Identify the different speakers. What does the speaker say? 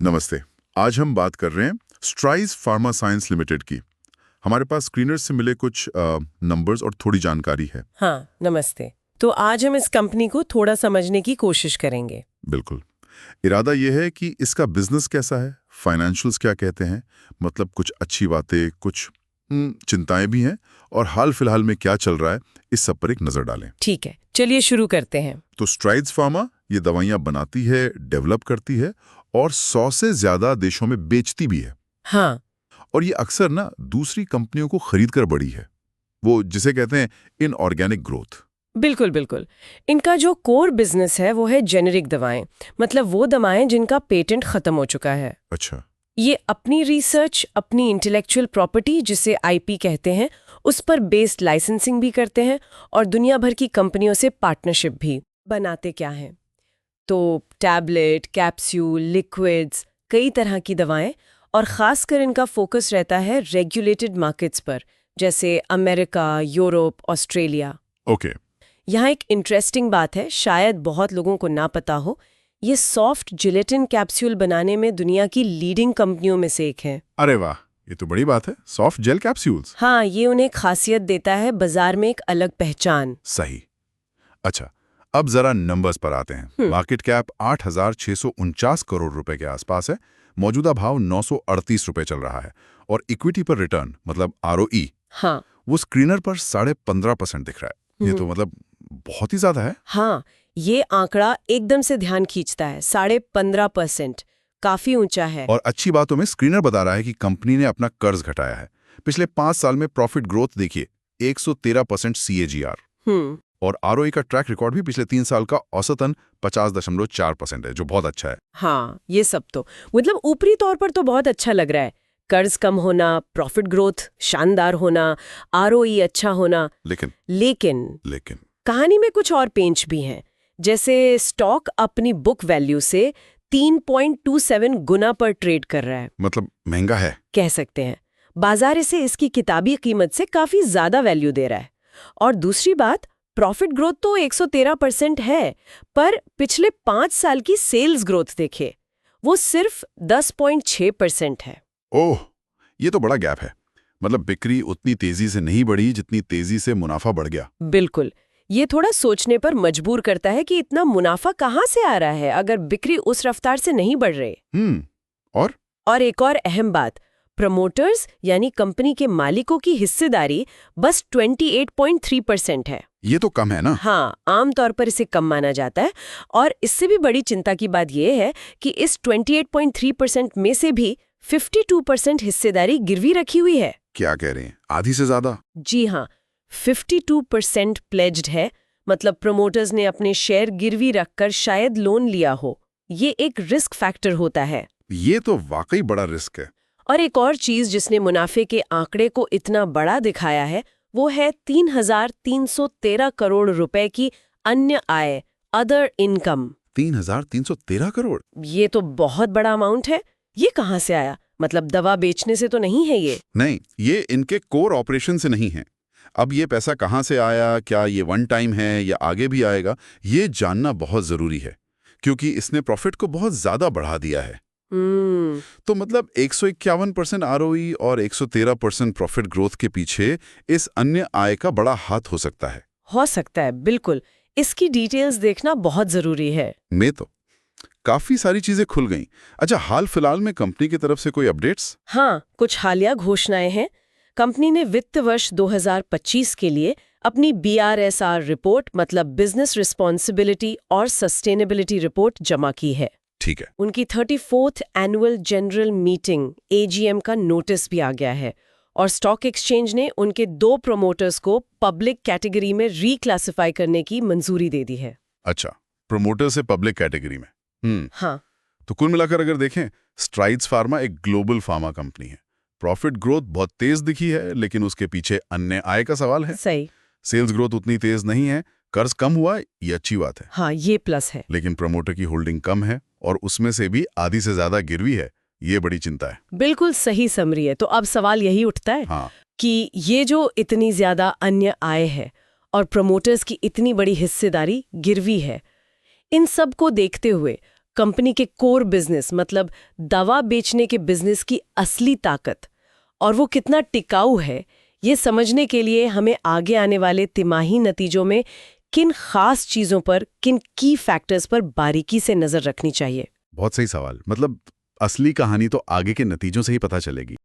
Speaker 1: नमस्ते। आज हम बात कर रहे हैं स्ट्राइड्स फार्मा साइंस लिमिटेड की। हमारे पास स्क्रीनर्स से मिले कुछ नंबर्स और थोड़ी जानकारी है।
Speaker 2: हाँ, नमस्ते। तो आज हम इस कंपनी को थोड़ा समझने की कोशिश करेंगे।
Speaker 1: बिल्कुल। इरादा यह है कि इसका बिजनेस कैसा है, फाइनेंशियल्स क्या कहते हैं, मतलब कुछ अच्छी बातें, कुछ चिंताएं भी हैं, और हाल फिलहाल में क्या चल रहा है, इस सब पर एक नजर डालें।
Speaker 2: ठीक है, चलिए शुरू करते हैं।
Speaker 1: तो स्ट्राइड्स फार्मा ये दवाइयां बनाती है, डेवलप करती है और 100 से ज्यादा देशों में बेचती भी है।
Speaker 2: हाँ,
Speaker 1: और ये अक्सर ना दूसरी कंपनियों को खरीद कर बढ़ी है, वो जिसे कहते हैं इनऑर्गेनिक ग्रोथ।
Speaker 2: बिल्कुल बिल्कुल। इनका जो कोर बिजनेस है वो है जेनेरिक दवाएं, मतलब वो दवाएं जिनका पेटेंट खत्म हो चुका है।
Speaker 1: अच्छा।
Speaker 2: ये अपनी रिसर्च, अपनी इंटेलेक्चुअल प्रॉपर्टी जिसे आईपी कहते हैं, उस पर बेस्ड लाइसेंसिंग भी करते हैं और दुनिया भर की कंपनियों से पार्टनरशिप भी। बनाते क्या हैं? तो टैबलेट, कैप्सूल, लिक्विड्स, कई तरह की दवाएं, और खासकर इनका फोकस रहता है रेगुलेटेड मार्केट्स पर, जैसे अमेरिका, यूरोप, ऑस्ट्रेलिया।
Speaker 1: ओके।
Speaker 2: यहाँ एक इंटरेस्टिंग बात है, शायद बहुत लोगों को ना पता हो, ये सॉफ्ट जिलेटिन कैप्सूल बनाने में दुनिया की लीडिंग कंपनियों में से एक है।
Speaker 1: अरे वाह, ये तो बड़ी बात है। Soft gel capsules.
Speaker 2: हाँ, ये उन्हें खासियत देता है, बाजार में एक अलग पहचान।
Speaker 1: सही। अच्छा, अब जरा नंबर्स पर आते हैं। मार्केट कैप 8,649 करोड़ रुपए के आसपास है। मौजूदा भाव 938 रुपए चल रहा है और इक्विटी पर रिटर्न मतलब आरओई,
Speaker 2: हाँ,
Speaker 1: वो स्क्रीनर पर 15.5% दिख रहा है। ये तो मतलब बहुत ही ज्यादा है।
Speaker 2: हाँ, ये आंकड़ा एकदम से ध्यान खींचता है। 15.5%, काफी ऊंचा है।
Speaker 1: और अच्छी बातों में स्क्रीनर बता रहा है कि कंपनी ने अपना कर्ज घटाया है। पिछले 5 साल में प्रॉफिट ग्रोथ देखिए, 113% CAGR। और आरओई का ट्रैक रिकॉर्ड भी पिछले 3 साल का औसतन 50.4% है, जो बहुत अच्छा है।
Speaker 2: हाँ, ये सब तो मतलब ऊपरी तौर पर तो बहुत अच्छा लग रहा है। कर्ज कम होना, प्रॉफिट ग्रोथ शानदार होना, आरओई अच्छा होना।
Speaker 1: लेकिन
Speaker 2: लेकिन कहानी में कुछ और पेंच भी हैं। जैसे स्टॉक अपनी बुक वैल्यू से 3.27 गुना पर ट्रेड कर रहा है।
Speaker 1: मतलब महंगा है।
Speaker 2: कह सकते हैं बाजार इसे इसकी किताबी कीमत से काफी ज्यादा वैल्यू दे रहा है। और दूसरी बात, प्रॉफिट ग्रोथ तो 113% है, पर पिछले 5 साल की सेल्स ग्रोथ देखे, वो सिर्फ 10.6% है।
Speaker 1: ओह, ये तो बड़ा गैप है। मतलब बिक्री उतनी तेजी से नहीं बढ़ी जितनी तेजी से मुनाफा बढ़ गया।
Speaker 2: बिल्कुल। ये थोड़ा सोचने पर मजबूर करता है कि इतना मुनाफा कहाँ से आ रहा है अगर बिक्री उस रफ्तार से नहीं बढ़ रही।
Speaker 1: और
Speaker 2: एक और अहम बात, प्रमोटर्स यानी कंपनी के मालिकों की हिस्सेदारी बस 28.3% है।
Speaker 1: ये तो कम है ना।
Speaker 2: हाँ, आमतौर पर इसे कम माना जाता है। और इससे भी बड़ी चिंता की बात यह है कि इस 28.3% में से भी 52% हिस्सेदारी गिरवी रखी हुई है।
Speaker 1: क्या कह रहे हैं, आधी से ज्यादा?
Speaker 2: जी हाँ, 52% प्लेज्ड है, मतलब प्रमोटर्स ने अपने शेयर गिरवी रखकर शायद लोन लिया हो। ये एक रिस्क फैक्टर होता है।
Speaker 1: ये तो वाकई बड़ा रिस्क है।
Speaker 2: और एक और चीज जिसने मुनाफे के आंकड़े को इतना बड़ा दिखाया है, वो है 3,313 करोड़ रुपए की अन्य आय, अदर इनकम।
Speaker 1: 3,313 करोड़?
Speaker 2: ये तो बहुत बड़ा अमाउंट है। ये कहाँ से आया? मतलब दवा बेचने से तो नहीं है ये?
Speaker 1: नहीं, ये इनके कोर ऑपरेशन से नहीं है। अब ये पैसा कहाँ से आया, क्या ये वन टाइम है या आगे भी आएगा, ये जानना बहुत जरूरी है, क्योंकि इसने प्रॉफिट को बहुत ज्यादा बढ़ा दिया है। तो मतलब 151% आरओई और 113% प्रॉफिट ग्रोथ के पीछे इस अन्य आय का बड़ा हाथ हो सकता है।
Speaker 2: हो सकता है, बिल्कुल। इसकी डिटेल्स देखना बहुत जरूरी है।
Speaker 1: मैं तो काफी सारी चीजें खुल गईं। अच्छा, हाल फिलहाल में कंपनी की तरफ से कोई अपडेट्स?
Speaker 2: हाँ, कुछ हालिया घोषणाएं हैं। कंपनी ने वित्त वर्ष 2025 के लिए अपनी BRSR रिपोर्ट, मतलब बिजनेस रिस्पॉन्सिबिलिटी और सस्टेनेबिलिटी रिपोर्ट जमा की है।
Speaker 1: ठीक है।
Speaker 2: उनकी 34th annual general meeting AGM का नोटिस भी आ गया है, और स्टॉक एक्सचेंज ने उनके 2 प्रमोटर्स को पब्लिक कैटेगरी में रीक्लासिफाई करने की मंजूरी दे दी है।
Speaker 1: अच्छा, प्रमोटर से पब्लिक कैटेगरी में।
Speaker 2: हाँ,
Speaker 1: तो कुल मिलाकर अगर देखें, स्ट्राइड्स फार्मा एक ग्लोबल फार्मा कंपनी है। प्रॉफिट ग्रोथ बहुत तेज दिखी है, लेकिन उसके पीछे अन्य आय का सवाल है।
Speaker 2: सही।
Speaker 1: सेल्स ग्रोथ उतनी तेज नहीं है। कर्ज कम हुआ, ये अच्छी बात है।
Speaker 2: हाँ, ये प्लस है।
Speaker 1: लेकिन प्रमोटर की होल्डिंग कम है और उसमें से भी आधी से ज्यादा गिरवी है। ये बड़ी चिंता है।
Speaker 2: बिल्कुल सही समरी है। तो अब सवाल यही उठता है कि ये जो इतनी ज्यादा अन्य आय है और प्रमोटर्स की इतनी बड़ी हिस्सेदारी गिरवी है, इन सब को देखते हुए कंपनी के कोर बिजनेस मतलब दवा बेचने के बिजनेस की असली ताकत और वो कितना टिकाऊ है, ये समझने के लिए हमें आगे आने वाले तिमाही नतीजों में किन खास चीजों पर, किन की फैक्टर्स पर बारीकी से नजर रखनी चाहिए।
Speaker 1: बहुत सही सवाल। मतलब असली कहानी तो आगे के नतीजों से ही पता चलेगी।